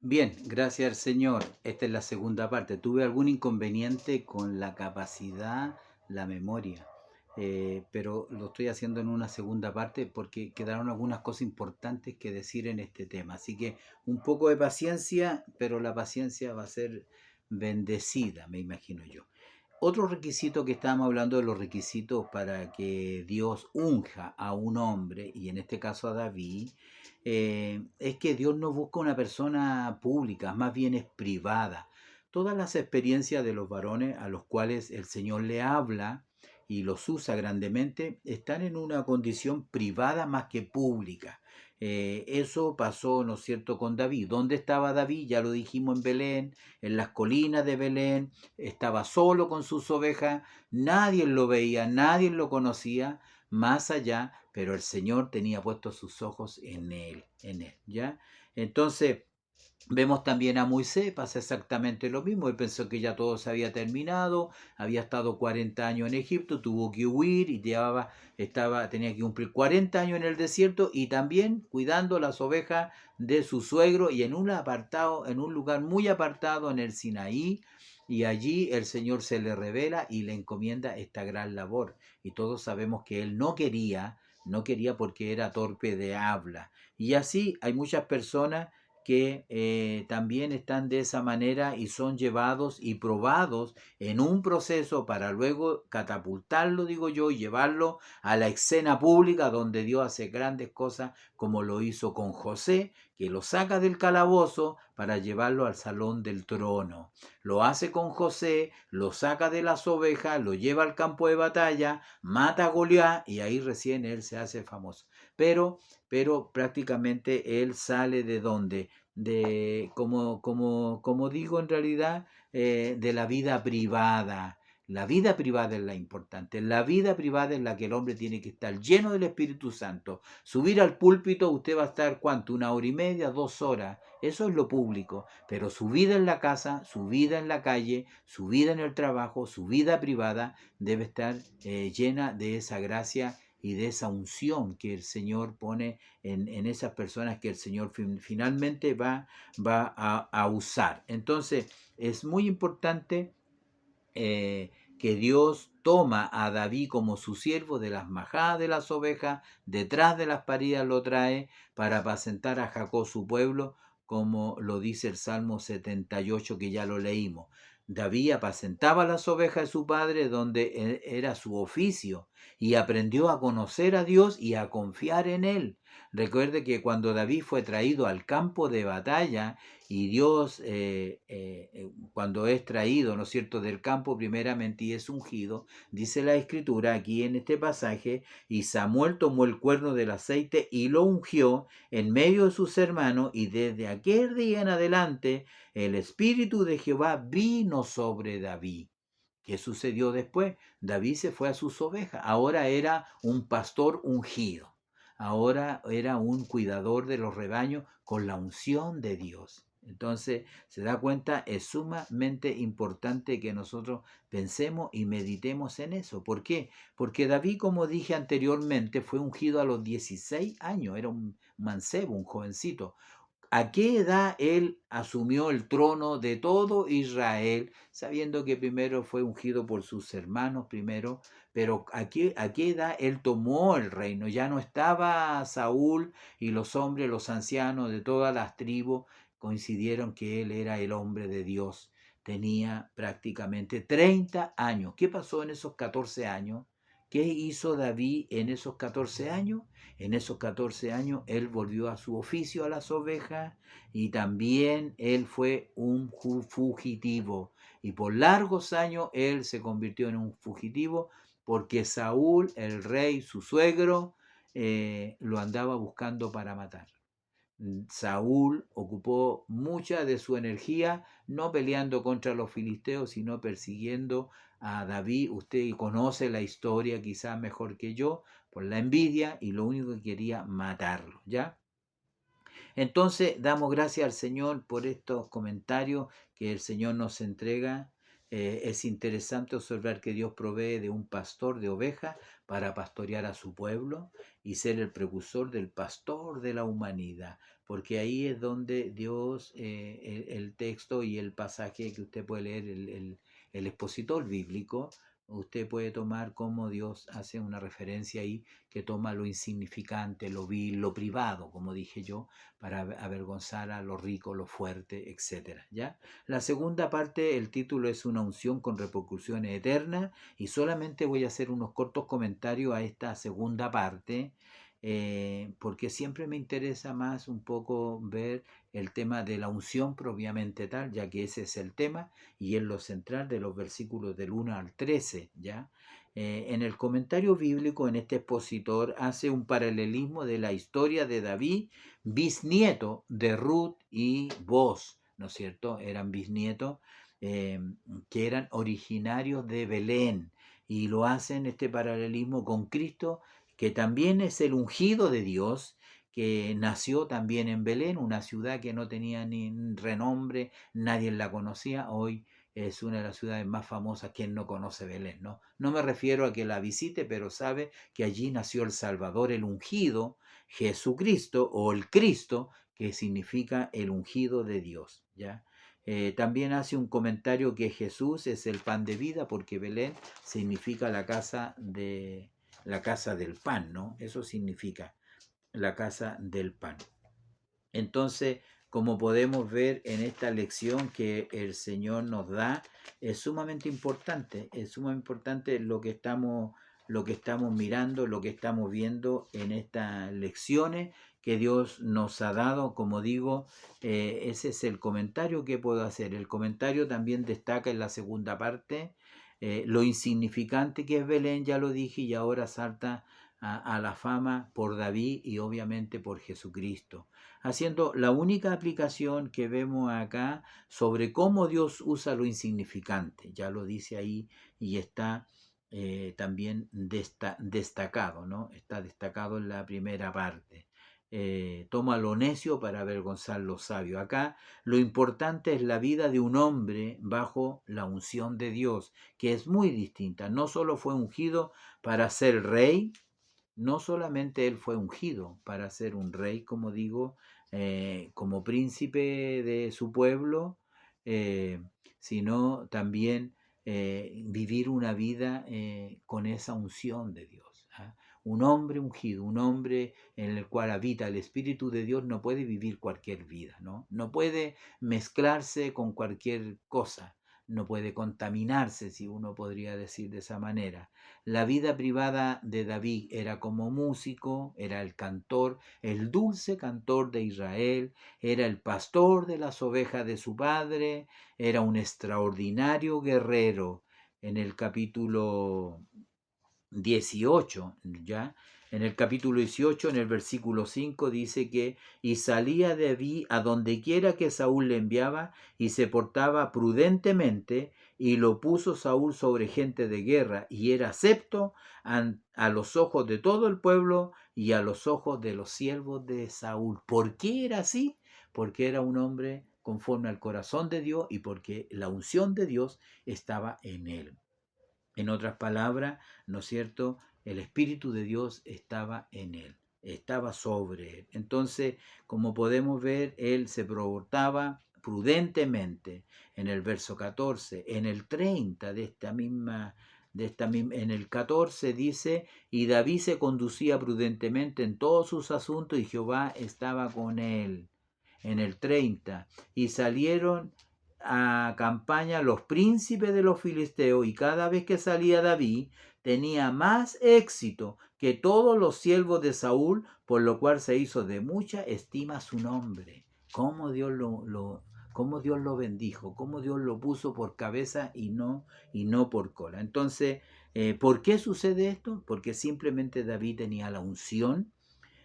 Bien, gracias al Señor. Esta es la segunda parte. Tuve algún inconveniente con la capacidad, la memoria, pero lo estoy haciendo en una segunda parte porque quedaron algunas cosas importantes que decir en este tema. Así que un poco de paciencia, pero la paciencia va a ser bendecida, me imagino yo. Otro requisito que estábamos hablando de los requisitos para que Dios unja a un hombre, y en este caso a David, es que Dios no busca una persona pública, más bien es privada. Todas las experiencias de los varones a los cuales el Señor le habla y los usa grandemente están en una condición privada más que pública. Eso pasó, ¿no es cierto?, con David. ¿Dónde estaba David? Ya lo dijimos, en Belén, en las colinas de Belén. Estaba solo con sus ovejas, nadie lo veía, nadie lo conocía más allá, pero el Señor tenía puestos sus ojos en él, ¿ya? Entonces, vemos también a Moisés, pasa exactamente lo mismo. Él pensó que ya todo se había terminado, había estado 40 años en Egipto, tuvo que huir y tenía que cumplir 40 años en el desierto y también cuidando las ovejas de su suegro y en un lugar muy apartado en el Sinaí. Y allí el Señor se le revela y le encomienda esta gran labor. Y todos sabemos que él no quería porque era torpe de habla. Y así hay muchas personas que también están de esa manera y son llevados y probados en un proceso para luego catapultarlo, digo yo, y llevarlo a la escena pública donde Dios hace grandes cosas, como lo hizo con José, que lo saca del calabozo para llevarlo al salón del trono. Lo hace con José, lo saca de las ovejas, lo lleva al campo de batalla, mata a Goliat y ahí recién él se hace famoso. Pero prácticamente él sale de donde, como digo en realidad, de la vida privada. La vida privada es la importante. La vida privada es la que el hombre tiene que estar lleno del Espíritu Santo. Subir al púlpito, usted va a estar, ¿cuánto? 1 hora y media, 2 horas. Eso es lo público. Pero su vida en la casa, su vida en la calle, su vida en el trabajo, su vida privada debe estar llena de esa gracia y de esa unción que el Señor pone en esas personas que el Señor finalmente va a usar. Entonces, es muy importante que Dios toma a David como su siervo, de las majadas de las ovejas, detrás de las paridas lo trae para apacentar a Jacob su pueblo, como lo dice el Salmo 78 que ya lo leímos. David apacentaba las ovejas de su padre donde era su oficio y aprendió a conocer a Dios y a confiar en él. Recuerde que cuando David fue traído al campo de batalla y Dios, cuando es traído, ¿no es cierto?, del campo primeramente y es ungido, dice la escritura aquí en este pasaje, y Samuel tomó el cuerno del aceite y lo ungió en medio de sus hermanos, y desde aquel día en adelante el Espíritu de Jehová vino sobre David. ¿Qué sucedió después? David se fue a sus ovejas. Ahora era un pastor ungido. Ahora era un cuidador de los rebaños con la unción de Dios. Entonces, se da cuenta, es sumamente importante que nosotros pensemos y meditemos en eso. ¿Por qué? Porque David, como dije anteriormente, fue ungido a los 16 años. Era un mancebo, un jovencito. ¿A qué edad él asumió el trono de todo Israel, sabiendo que primero fue ungido por sus hermanos primero, pero a qué edad él tomó el reino? Ya no estaba Saúl y los hombres, los ancianos de todas las tribus coincidieron que él era el hombre de Dios. Tenía prácticamente 30 años. ¿Qué pasó en esos 14 años? ¿Qué hizo David en esos 14 años? En esos 14 años él volvió a su oficio, a las ovejas, y también él fue un fugitivo. Y por largos años él se convirtió en un fugitivo porque Saúl, el rey, su suegro, lo andaba buscando para matar. Saúl ocupó mucha de su energía no peleando contra los filisteos, sino persiguiendo a David. Usted conoce la historia quizás mejor que yo, por la envidia, y lo único que quería matarlo, ¿ya? Entonces damos gracias al Señor por estos comentarios que el Señor nos entrega. Es interesante observar que Dios provee de un pastor de ovejas para pastorear a su pueblo y ser el precursor del pastor de la humanidad, porque ahí es donde Dios, el texto y el pasaje que usted puede leer, el expositor bíblico, usted puede tomar como Dios hace una referencia ahí que toma lo insignificante, lo vil, lo privado, como dije yo, para avergonzar a lo rico, lo fuerte, etcétera, ¿ya? La segunda parte, el título es Una unción con repercusiones eternas, y solamente voy a hacer unos cortos comentarios a esta segunda parte, porque siempre me interesa más un poco ver el tema de la unción propiamente tal, ya que ese es el tema y es lo central de los versículos del 1 al 13, ¿ya? En el comentario bíblico, en este expositor hace un paralelismo de la historia de David, bisnieto de Ruth y Boz, ¿no es cierto? Eran bisnietos, eh, que eran originarios de Belén, y lo hacen este paralelismo con Cristo, que también es el ungido de Dios, que nació también en Belén, una ciudad que no tenía ni renombre, nadie la conocía. Hoy es una de las ciudades más famosas. Quien no conoce Belén, ¿no? No me refiero a que la visite, pero sabe que allí nació el Salvador, el ungido, Jesucristo, o el Cristo, que significa el ungido de Dios, ¿ya? También hace un comentario que Jesús es el pan de vida, porque Belén significa la casa del pan, ¿no? Eso significa la casa del pan. Entonces, como podemos ver en esta lección que el Señor nos da, es sumamente importante lo que estamos mirando, lo que estamos viendo en estas lecciones que Dios nos ha dado. Como digo, ese es el comentario que puedo hacer. El comentario también destaca en la segunda parte lo insignificante que es Belén, ya lo dije, y ahora salta a la fama por David y obviamente por Jesucristo, haciendo la única aplicación que vemos acá sobre cómo Dios usa lo insignificante. Ya lo dice ahí y está también destacado, ¿no? Está destacado en la primera parte. Toma lo necio para avergonzar lo sabio. Acá lo importante es la vida de un hombre bajo la unción de Dios, que es muy distinta. No solo fue ungido para ser rey, no solamente él fue ungido para ser un rey, como digo, como príncipe de su pueblo, eh, sino también vivir una vida con esa unción de Dios, ¿ah? Un hombre ungido, un hombre en el cual habita el Espíritu de Dios, no puede vivir cualquier vida, ¿no? No puede mezclarse con cualquier cosa, no puede contaminarse, si uno podría decir de esa manera. La vida privada de David era como músico, era el cantor, el dulce cantor de Israel, era el pastor de las ovejas de su padre, era un extraordinario guerrero. En el capítulo 18, ¿ya? En el capítulo 18, en el versículo 5, dice que y salía David a donde quiera que Saúl le enviaba y se portaba prudentemente, y lo puso Saúl sobre gente de guerra, y era acepto a los ojos de todo el pueblo y a los ojos de los siervos de Saúl. ¿Por qué era así? Porque era un hombre conforme al corazón de Dios y porque la unción de Dios estaba en él. En otras palabras, ¿no es cierto? El Espíritu de Dios estaba en él, estaba sobre él. Entonces, como podemos ver, él se portaba prudentemente en el verso 14. En el 30 en el 14 dice, y David se conducía prudentemente en todos sus asuntos y Jehová estaba con él. En el 30, y salieron a campaña los príncipes de los filisteos, y cada vez que salía David tenía más éxito que todos los siervos de Saúl, por lo cual se hizo de mucha estima su nombre. Cómo Dios lo bendijo, cómo Dios lo puso por cabeza y no por cola. Entonces, ¿por qué sucede esto? Porque simplemente David tenía la unción,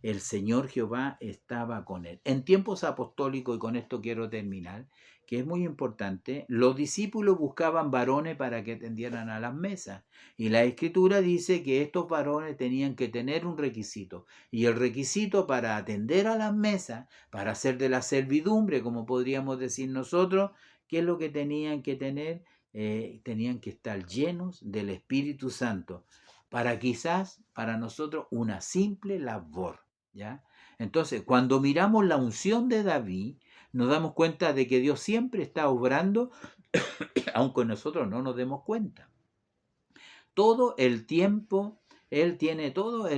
el Señor Jehová estaba con él. En tiempos apostólicos, y con esto quiero terminar, que es muy importante, los discípulos buscaban varones para que atendieran a las mesas. Y la Escritura dice que estos varones tenían que tener un requisito. Y el requisito para atender a las mesas, para hacer de la servidumbre, como podríamos decir nosotros, ¿qué es lo que tenían que tener? tenían que estar llenos del Espíritu Santo para quizás para nosotros una simple labor, ¿ya? Entonces, cuando miramos la unción de David, nos damos cuenta de que Dios siempre está obrando, aunque nosotros no nos demos cuenta. Todo el tiempo, Él tiene todo,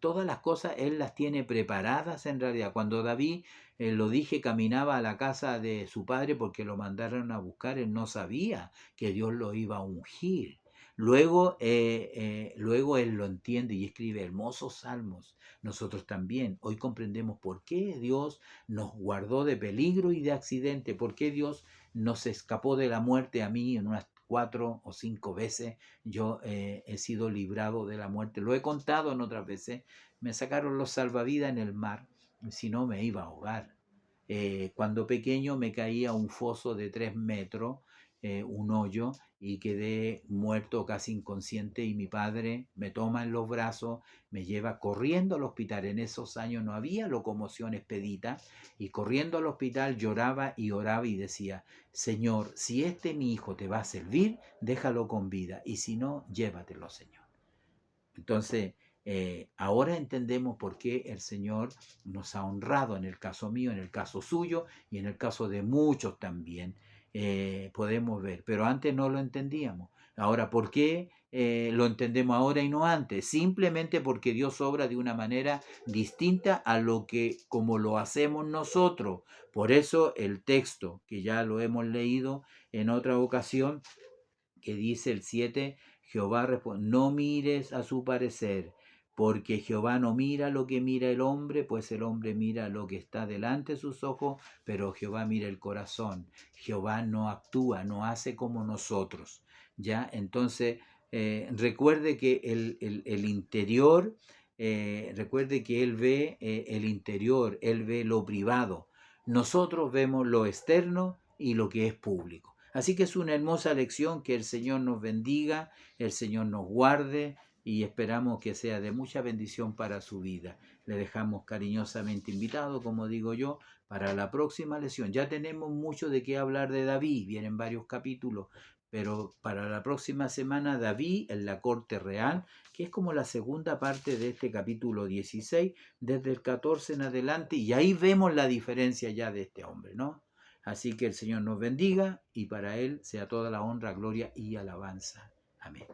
todas las cosas, Él las tiene preparadas en realidad. Cuando David, lo dije, caminaba a la casa de su padre porque lo mandaron a buscar, él no sabía que Dios lo iba a ungir. Luego él lo entiende y escribe hermosos salmos. Nosotros también hoy comprendemos por qué Dios nos guardó de peligro y de accidente, por qué Dios nos escapó de la muerte. A mí en unas 4 o 5 veces yo he sido librado de la muerte. Lo he contado en otras veces. Me sacaron los salvavidas en el mar, si no me iba a ahogar. Cuando pequeño me caía a un foso de 3 metros, un hoyo, y quedé muerto, casi inconsciente, y mi padre me toma en los brazos, me lleva corriendo al hospital. En esos años no había locomoción expedita, y corriendo al hospital lloraba y oraba y decía: Señor, si mi hijo te va a servir, déjalo con vida, y si no, llévatelo, Señor. Entonces, ahora entendemos por qué el Señor nos ha honrado, en el caso mío, en el caso suyo y en el caso de muchos también. Podemos ver, pero antes no lo entendíamos. Ahora, ¿por qué lo entendemos ahora y no antes? Simplemente porque Dios obra de una manera distinta a lo que como lo hacemos nosotros. Por eso el texto, que ya lo hemos leído en otra ocasión, que dice el 7, Jehová responde: no mires a su parecer, porque Jehová no mira lo que mira el hombre, pues el hombre mira lo que está delante de sus ojos, pero Jehová mira el corazón. Jehová no actúa, no hace como nosotros, ¿ya? Entonces, recuerde que el interior, recuerde que Él ve el interior, Él ve lo privado. Nosotros vemos lo externo y lo que es público. Así que es una hermosa lección. Que el Señor nos bendiga, el Señor nos guarde, y esperamos que sea de mucha bendición para su vida. Le dejamos cariñosamente invitado, como digo yo, para la próxima lección. Ya tenemos mucho de qué hablar de David, vienen varios capítulos, pero para la próxima semana David en la corte real, que es como la segunda parte de este capítulo 16, desde el 14 en adelante, y ahí vemos la diferencia ya de este hombre, ¿no? Así que el Señor nos bendiga, y para Él sea toda la honra, gloria y alabanza. Amén.